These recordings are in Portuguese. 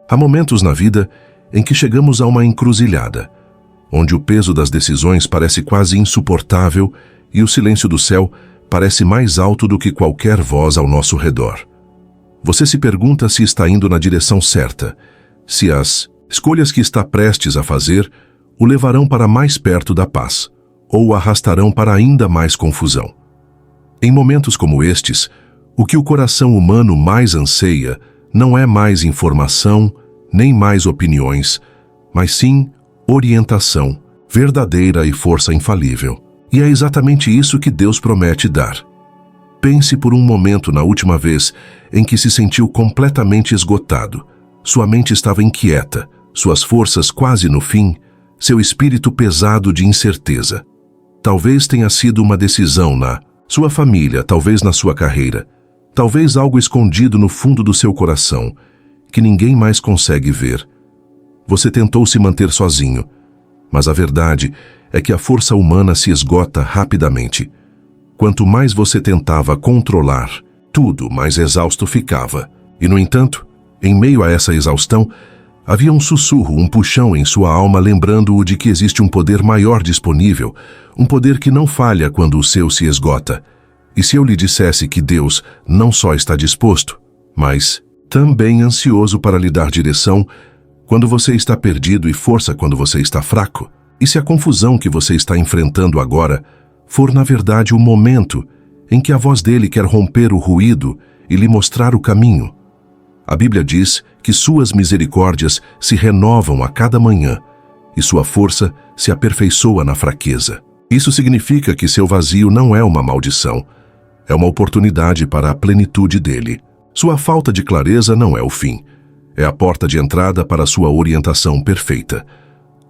Há momentos na vida em que chegamos a uma encruzilhada, onde o peso das decisões parece quase insuportável e o silêncio do céu parece mais alto do que qualquer voz ao nosso redor. Você se pergunta se está indo na direção certa, se as escolhas que está prestes a fazer o levarão para mais perto da paz, ou o arrastarão para ainda mais confusão. Em momentos como estes, o que o coração humano mais anseia não é mais informação, nem mais opiniões, mas sim orientação, verdadeira e força infalível. E é exatamente isso que Deus promete dar. Pense por um momento na última vez em que se sentiu completamente esgotado. Sua mente estava inquieta, suas forças quase no fim, seu espírito pesado de incerteza. Talvez tenha sido uma decisão na sua família, talvez na sua carreira, talvez algo escondido no fundo do seu coração, que ninguém mais consegue ver. Você tentou se manter sozinho, mas a verdade é que a força humana se esgota rapidamente. Quanto mais você tentava controlar, tudo mais exausto ficava. E, no entanto, em meio a essa exaustão, havia um sussurro, um puxão em sua alma lembrando-o de que existe um poder maior disponível, um poder que não falha quando o seu se esgota. E se eu lhe dissesse que Deus não só está disposto, mas também ansioso para lhe dar direção quando você está perdido e força quando você está fraco? E se a confusão que você está enfrentando agora for, na verdade, o momento em que a voz dele quer romper o ruído e lhe mostrar o caminho? A Bíblia diz que suas misericórdias se renovam a cada manhã e sua força se aperfeiçoa na fraqueza. Isso significa que seu vazio não é uma maldição, é uma oportunidade para a plenitude dele. Sua falta de clareza não é o fim, é a porta de entrada para sua orientação perfeita.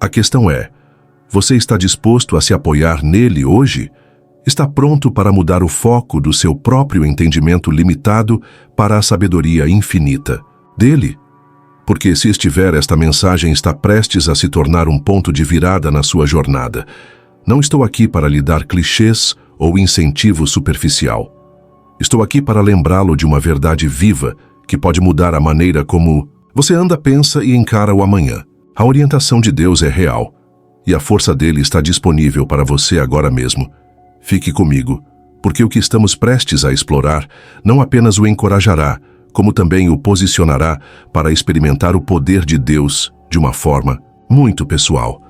A questão é: você está disposto a se apoiar nele hoje? Está pronto para mudar o foco do seu próprio entendimento limitado para a sabedoria infinita dele? Porque se estiver, esta mensagem está prestes a se tornar um ponto de virada na sua jornada. Não estou aqui para lhe dar clichês ou incentivo superficial. Estou aqui para lembrá-lo de uma verdade viva que pode mudar a maneira como você anda, pensa e encara o amanhã. A orientação de Deus é real e a força dele está disponível para você agora mesmo. Fique comigo, porque o que estamos prestes a explorar não apenas o encorajará, como também o posicionará para experimentar o poder de Deus de uma forma muito pessoal.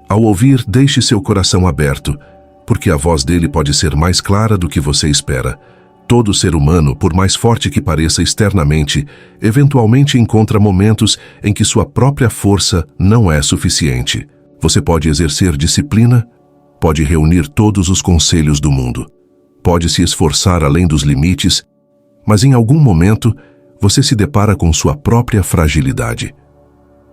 Ao ouvir, deixe seu coração aberto, porque a voz dele pode ser mais clara do que você espera. Todo ser humano, por mais forte que pareça externamente, eventualmente encontra momentos em que sua própria força não é suficiente. Você pode exercer disciplina, pode reunir todos os conselhos do mundo, pode se esforçar além dos limites, mas em algum momento você se depara com sua própria fragilidade.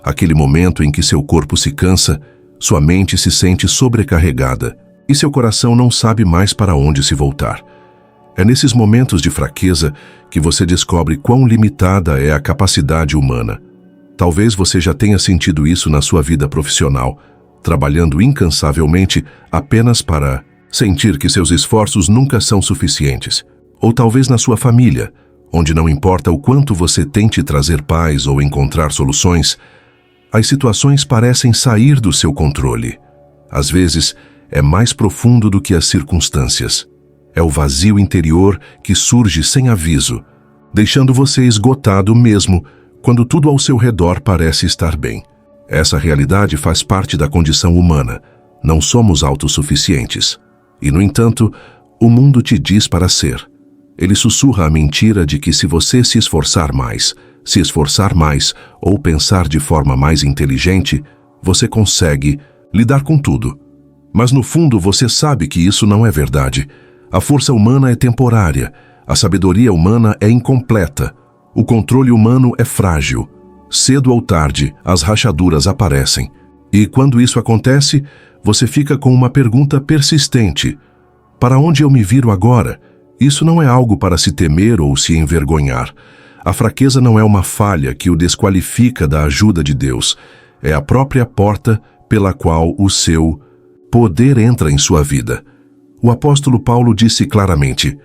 Aquele momento em que seu corpo se cansa, sua mente se sente sobrecarregada e seu coração não sabe mais para onde se voltar. É nesses momentos de fraqueza que você descobre quão limitada é a capacidade humana. Talvez você já tenha sentido isso na sua vida profissional, trabalhando incansavelmente apenas para sentir que seus esforços nunca são suficientes. Ou talvez na sua família, onde não importa o quanto você tente trazer paz ou encontrar soluções, as situações parecem sair do seu controle. Às vezes, é mais profundo do que as circunstâncias. É o vazio interior que surge sem aviso, deixando você esgotado mesmo quando tudo ao seu redor parece estar bem. Essa realidade faz parte da condição humana. Não somos autossuficientes. E, no entanto, o mundo te diz para ser. Ele sussurra a mentira de que se você se esforçar mais ou pensar de forma mais inteligente, você consegue lidar com tudo. Mas no fundo você sabe que isso não é verdade. A força humana é temporária, a sabedoria humana é incompleta, o controle humano é frágil. Cedo ou tarde, as rachaduras aparecem. E quando isso acontece, você fica com uma pergunta persistente: para onde eu me viro agora? Isso não é algo para se temer ou se envergonhar. A fraqueza não é uma falha que o desqualifica da ajuda de Deus. É a própria porta pela qual o seu poder entra em sua vida. O apóstolo Paulo disse claramente: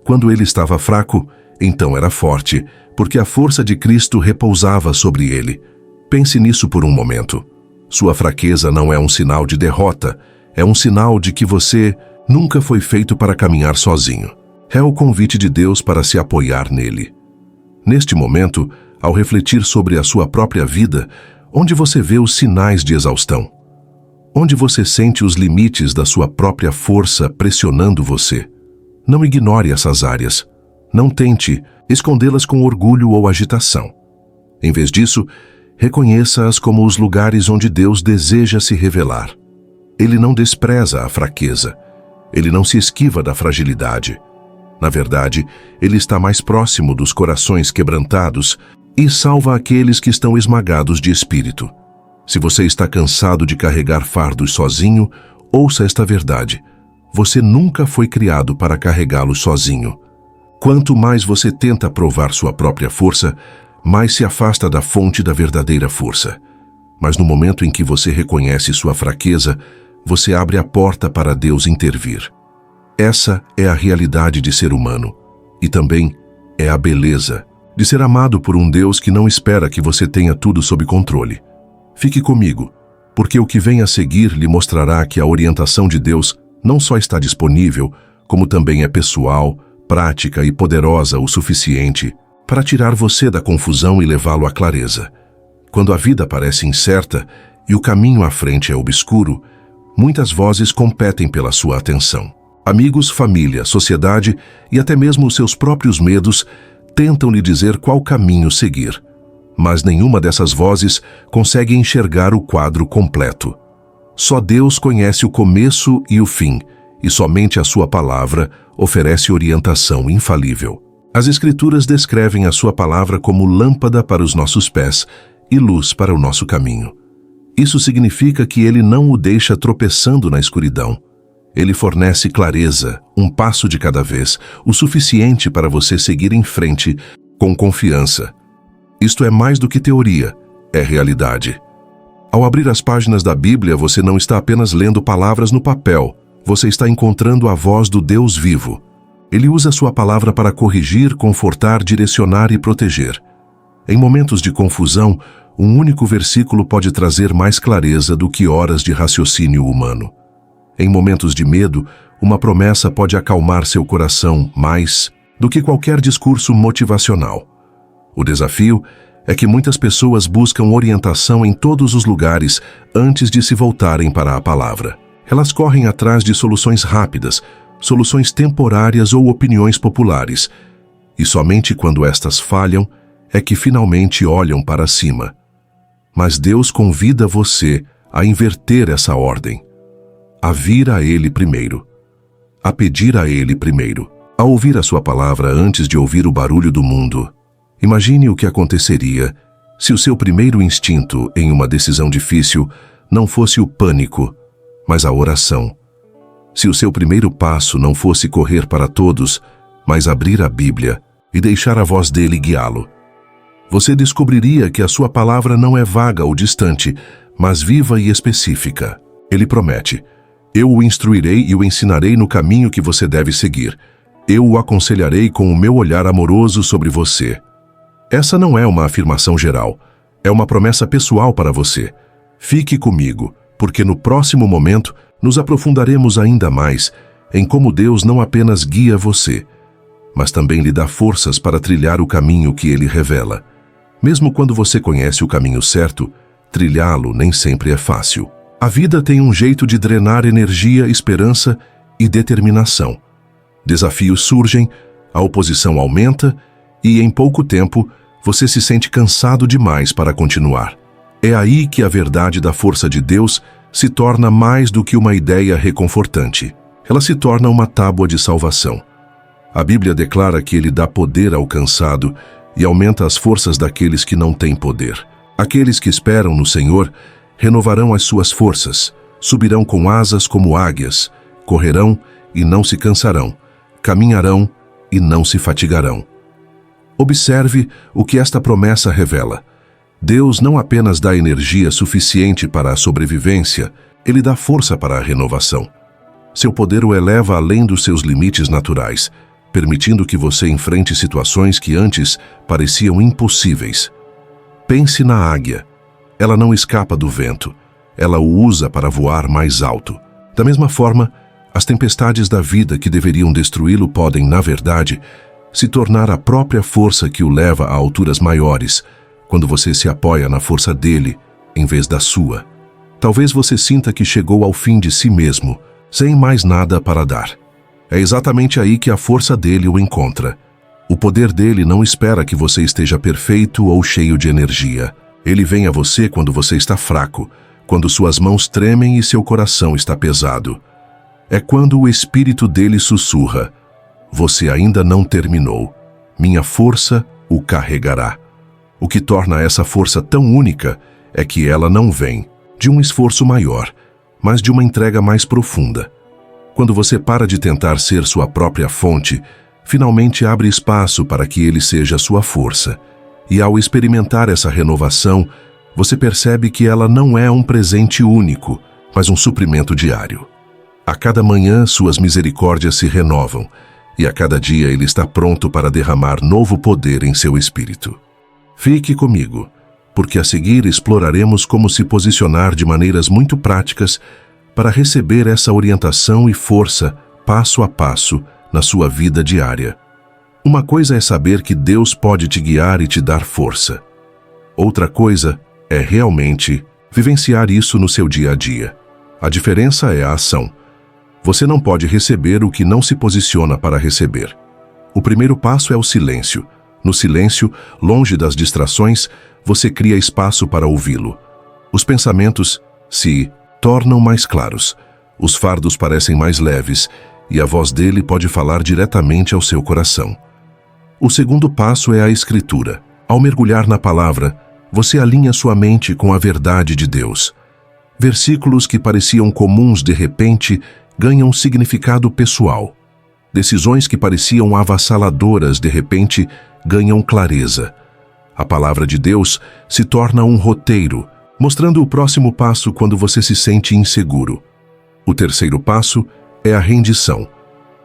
quando ele estava fraco, então era forte, porque a força de Cristo repousava sobre ele. Pense nisso por um momento. Sua fraqueza não é um sinal de derrota, é um sinal de que você nunca foi feito para caminhar sozinho. É o convite de Deus para se apoiar nele. Neste momento, ao refletir sobre a sua própria vida, onde você vê os sinais de exaustão? Onde você sente os limites da sua própria força pressionando você? Não ignore essas áreas. Não tente escondê-las com orgulho ou agitação. Em vez disso, reconheça-as como os lugares onde Deus deseja se revelar. Ele não despreza a fraqueza. Ele não se esquiva da fragilidade. Na verdade, Ele está mais próximo dos corações quebrantados e salva aqueles que estão esmagados de espírito. Se você está cansado de carregar fardos sozinho, ouça esta verdade. Você nunca foi criado para carregá-los sozinho. Quanto mais você tenta provar sua própria força, mais se afasta da fonte da verdadeira força. Mas no momento em que você reconhece sua fraqueza, você abre a porta para Deus intervir. Essa é a realidade de ser humano. E também é a beleza de ser amado por um Deus que não espera que você tenha tudo sob controle. Fique comigo, porque o que vem a seguir lhe mostrará que a orientação de Deus não só está disponível, como também é pessoal, prática e poderosa o suficiente para tirar você da confusão e levá-lo à clareza. Quando a vida parece incerta e o caminho à frente é obscuro, muitas vozes competem pela sua atenção. Amigos, família, sociedade e até mesmo os seus próprios medos tentam lhe dizer qual caminho seguir. Mas nenhuma dessas vozes consegue enxergar o quadro completo. Só Deus conhece o começo e o fim, e somente a sua palavra oferece orientação infalível. As Escrituras descrevem a sua palavra como lâmpada para os nossos pés e luz para o nosso caminho. Isso significa que Ele não o deixa tropeçando na escuridão. Ele fornece clareza, um passo de cada vez, o suficiente para você seguir em frente com confiança. Isto é mais do que teoria, é realidade. Ao abrir as páginas da Bíblia, você não está apenas lendo palavras no papel, você está encontrando a voz do Deus vivo. Ele usa sua palavra para corrigir, confortar, direcionar e proteger. Em momentos de confusão, um único versículo pode trazer mais clareza do que horas de raciocínio humano. Em momentos de medo, uma promessa pode acalmar seu coração mais do que qualquer discurso motivacional. O desafio é que muitas pessoas buscam orientação em todos os lugares antes de se voltarem para a palavra. Elas correm atrás de soluções rápidas, soluções temporárias ou opiniões populares, e somente quando estas falham é que finalmente olham para cima. Mas Deus convida você a inverter essa ordem, a vir a Ele primeiro, a pedir a Ele primeiro, a ouvir a sua palavra antes de ouvir o barulho do mundo. Imagine o que aconteceria se o seu primeiro instinto em uma decisão difícil não fosse o pânico, mas a oração. Se o seu primeiro passo não fosse correr para todos, mas abrir a Bíblia e deixar a voz dele guiá-lo. Você descobriria que a sua palavra não é vaga ou distante, mas viva e específica. Ele promete: eu o instruirei e o ensinarei no caminho que você deve seguir. Eu o aconselharei com o meu olhar amoroso sobre você. Essa não é uma afirmação geral, é uma promessa pessoal para você. Fique comigo, porque no próximo momento nos aprofundaremos ainda mais em como Deus não apenas guia você, mas também lhe dá forças para trilhar o caminho que Ele revela. Mesmo quando você conhece o caminho certo, trilhá-lo nem sempre é fácil. A vida tem um jeito de drenar energia, esperança e determinação. Desafios surgem, a oposição aumenta e, em pouco tempo, você se sente cansado demais para continuar. É aí que a verdade da força de Deus se torna mais do que uma ideia reconfortante. Ela se torna uma tábua de salvação. A Bíblia declara que Ele dá poder ao cansado e aumenta as forças daqueles que não têm poder. Aqueles que esperam no Senhor renovarão as suas forças, subirão com asas como águias, correrão e não se cansarão, caminharão e não se fatigarão. Observe o que esta promessa revela. Deus não apenas dá energia suficiente para a sobrevivência, Ele dá força para a renovação. Seu poder o eleva além dos seus limites naturais, permitindo que você enfrente situações que antes pareciam impossíveis. Pense na águia. Ela não escapa do vento. Ela o usa para voar mais alto. Da mesma forma, as tempestades da vida que deveriam destruí-lo podem, na verdade, se tornar a própria força que o leva a alturas maiores, quando você se apoia na força dele, em vez da sua. Talvez você sinta que chegou ao fim de si mesmo, sem mais nada para dar. É exatamente aí que a força dele o encontra. O poder dele não espera que você esteja perfeito ou cheio de energia. Ele vem a você quando você está fraco, quando suas mãos tremem e seu coração está pesado. É quando o espírito dele sussurra: você ainda não terminou. Minha força o carregará. O que torna essa força tão única é que ela não vem de um esforço maior, mas de uma entrega mais profunda. Quando você para de tentar ser sua própria fonte, finalmente abre espaço para que ele seja sua força. E ao experimentar essa renovação, você percebe que ela não é um presente único, mas um suprimento diário. A cada manhã, suas misericórdias se renovam, e a cada dia ele está pronto para derramar novo poder em seu espírito. Fique comigo, porque a seguir exploraremos como se posicionar de maneiras muito práticas para receber essa orientação e força, passo a passo, na sua vida diária. Uma coisa é saber que Deus pode te guiar e te dar força. Outra coisa é realmente vivenciar isso no seu dia a dia. A diferença é a ação. Você não pode receber o que não se posiciona para receber. O primeiro passo é o silêncio. No silêncio, longe das distrações, você cria espaço para ouvi-lo. Os pensamentos se tornam mais claros, os fardos parecem mais leves e a voz dele pode falar diretamente ao seu coração. O segundo passo é a escritura. Ao mergulhar na palavra, você alinha sua mente com a verdade de Deus. Versículos que pareciam comuns de repente ganham significado pessoal. Decisões que pareciam avassaladoras de repente ganham clareza. A palavra de Deus se torna um roteiro, mostrando o próximo passo quando você se sente inseguro. O terceiro passo é a rendição.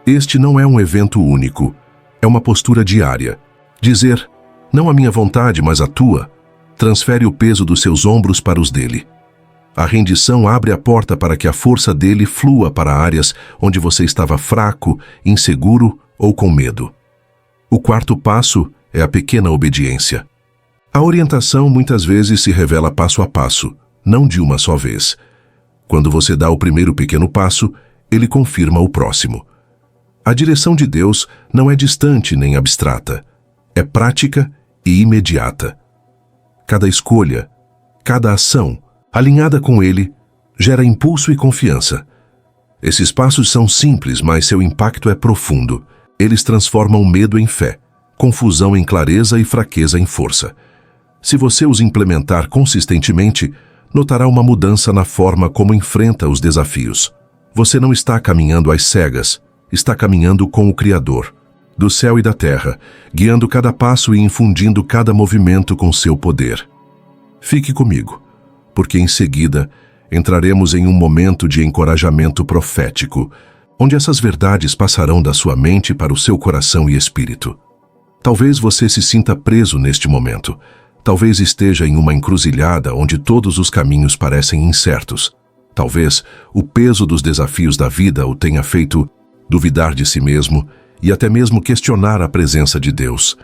Este não é um evento único, é uma postura diária. Dizer, não a minha vontade, mas a tua, transfere o peso dos seus ombros para os dele. A rendição abre a porta para que a força dele flua para áreas onde você estava fraco, inseguro ou com medo. O quarto passo é a pequena obediência. A orientação muitas vezes se revela passo a passo, não de uma só vez. Quando você dá o primeiro pequeno passo, ele confirma o próximo. A direção de Deus não é distante nem abstrata. É prática e imediata. Cada escolha, cada ação, alinhada com ele, gera impulso e confiança. Esses passos são simples, mas seu impacto é profundo. Eles transformam medo em fé, confusão em clareza e fraqueza em força. Se você os implementar consistentemente, notará uma mudança na forma como enfrenta os desafios. Você não está caminhando às cegas, está caminhando com o Criador, do céu e da terra, guiando cada passo e infundindo cada movimento com seu poder. Fique comigo, porque em seguida entraremos em um momento de encorajamento profético, onde essas verdades passarão da sua mente para o seu coração e espírito. Talvez você se sinta preso neste momento. Talvez esteja em uma encruzilhada onde todos os caminhos parecem incertos. Talvez o peso dos desafios da vida o tenha feito duvidar de si mesmo e até mesmo questionar a presença de Deus.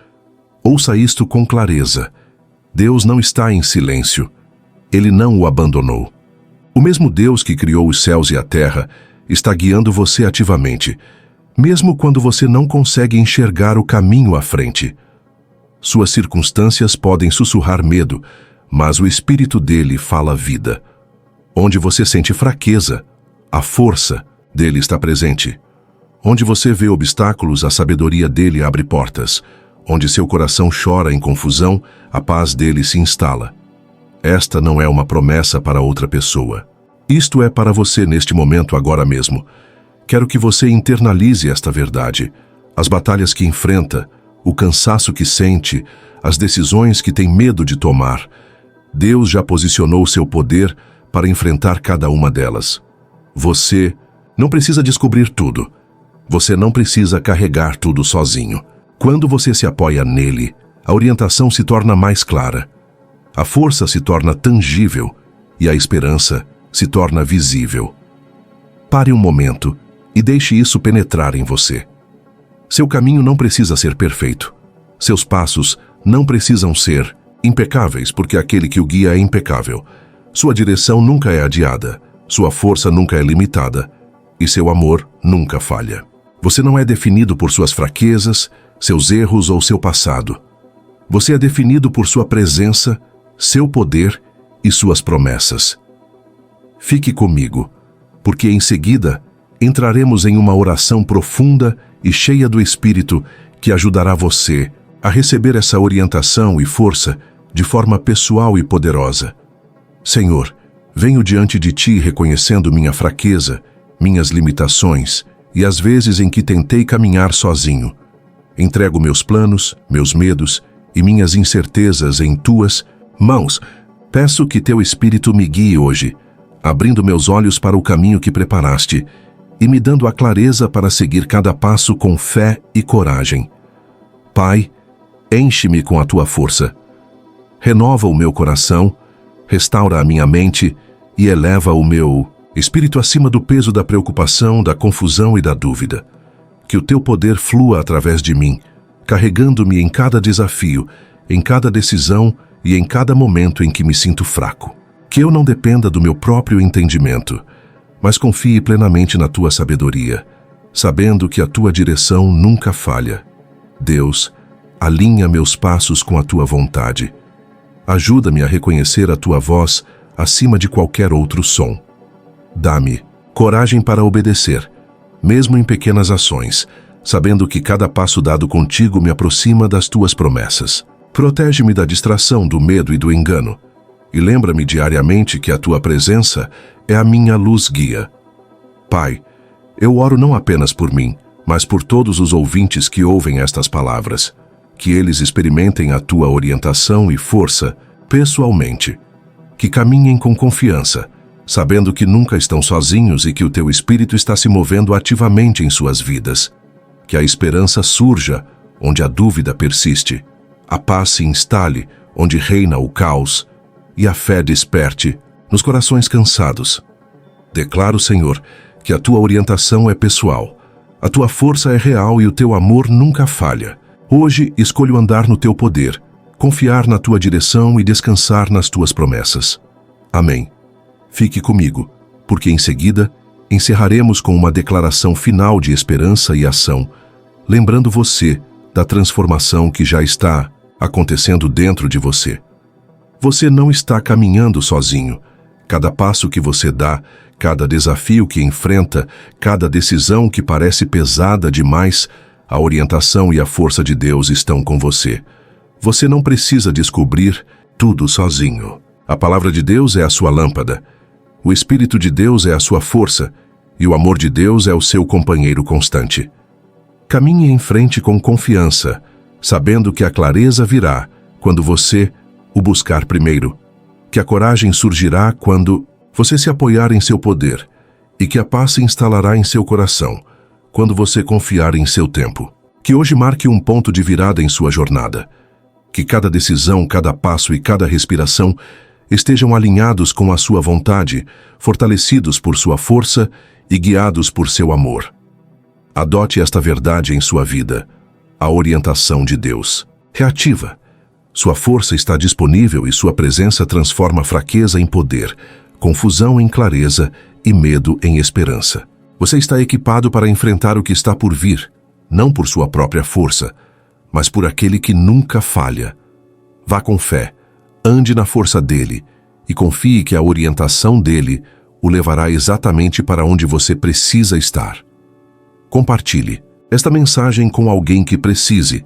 Ouça isto com clareza. Deus não está em silêncio. Ele não o abandonou. O mesmo Deus que criou os céus e a terra está guiando você ativamente, mesmo quando você não consegue enxergar o caminho à frente. Suas circunstâncias podem sussurrar medo, mas o Espírito dele fala vida. Onde você sente fraqueza, a força dele está presente. Onde você vê obstáculos, a sabedoria dele abre portas. Onde seu coração chora em confusão, a paz dele se instala. Esta não é uma promessa para outra pessoa. Isto é para você neste momento agora mesmo. Quero que você internalize esta verdade. As batalhas que enfrenta, o cansaço que sente, as decisões que tem medo de tomar. Deus já posicionou seu poder para enfrentar cada uma delas. Você não precisa descobrir tudo. Você não precisa carregar tudo sozinho. Quando você se apoia nele, a orientação se torna mais clara. A força se torna tangível e a esperança se torna visível. Pare um momento e deixe isso penetrar em você. Seu caminho não precisa ser perfeito. Seus passos não precisam ser impecáveis, porque aquele que o guia é impecável. Sua direção nunca é adiada, sua força nunca é limitada e seu amor nunca falha. Você não é definido por suas fraquezas, seus erros ou seu passado. Você é definido por sua presença, seu poder e suas promessas. Fique comigo, porque em seguida entraremos em uma oração profunda e cheia do Espírito que ajudará você a receber essa orientação e força de forma pessoal e poderosa. Senhor, venho diante de Ti reconhecendo minha fraqueza, minhas limitações e as vezes em que tentei caminhar sozinho. Entrego meus planos, meus medos e minhas incertezas em Tuas mãos. Peço que Teu Espírito me guie hoje, abrindo meus olhos para o caminho que preparaste e me dando a clareza para seguir cada passo com fé e coragem. Pai, enche-me com a Tua força. Renova o meu coração, restaura a minha mente e eleva o meu espírito acima do peso da preocupação, da confusão e da dúvida. Que o Teu poder flua através de mim, carregando-me em cada desafio, em cada decisão e em cada momento em que me sinto fraco. Que eu não dependa do meu próprio entendimento, mas confie plenamente na Tua sabedoria, sabendo que a Tua direção nunca falha. Deus, alinha meus passos com a Tua vontade. Ajuda-me a reconhecer a Tua voz acima de qualquer outro som. Dá-me coragem para obedecer, mesmo em pequenas ações, sabendo que cada passo dado contigo me aproxima das Tuas promessas. Protege-me da distração, do medo e do engano, e lembra-me diariamente que a Tua presença é a minha luz guia. Pai, eu oro não apenas por mim, mas por todos os ouvintes que ouvem estas palavras, que eles experimentem a Tua orientação e força pessoalmente, que caminhem com confiança, sabendo que nunca estão sozinhos e que o Teu Espírito está se movendo ativamente em suas vidas, que a esperança surja onde a dúvida persiste, a paz se instale onde reina o caos e a fé desperte nos corações cansados. Declaro, Senhor, que a Tua orientação é pessoal, a Tua força é real e o Teu amor nunca falha. Hoje escolho andar no Teu poder, confiar na Tua direção e descansar nas Tuas promessas. Amém. Fique comigo, porque em seguida encerraremos com uma declaração final de esperança e ação, lembrando você da transformação que já está acontecendo dentro de você. Você não está caminhando sozinho. Cada passo que você dá, cada desafio que enfrenta, cada decisão que parece pesada demais, a orientação e a força de Deus estão com você. Você não precisa descobrir tudo sozinho. A palavra de Deus é a sua lâmpada. O Espírito de Deus é a sua força e o amor de Deus é o seu companheiro constante. Caminhe em frente com confiança, sabendo que a clareza virá quando você o buscar primeiro, que a coragem surgirá quando você se apoiar em seu poder e que a paz se instalará em seu coração quando você confiar em seu tempo. Que hoje marque um ponto de virada em sua jornada. Que cada decisão, cada passo e cada respiração estejam alinhados com a sua vontade, fortalecidos por sua força e guiados por seu amor. Adote esta verdade em sua vida, a orientação de Deus. Reativa. Sua força está disponível e sua presença transforma fraqueza em poder, confusão em clareza e medo em esperança. Você está equipado para enfrentar o que está por vir, não por sua própria força, mas por aquele que nunca falha. Vá com fé, ande na força dele e confie que a orientação dele o levará exatamente para onde você precisa estar. Compartilhe esta mensagem com alguém que precise.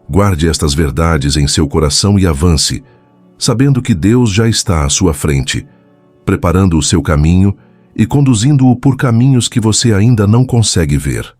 Guarde estas verdades em seu coração e avance, sabendo que Deus já está à sua frente, preparando o seu caminho e conduzindo-o por caminhos que você ainda não consegue ver.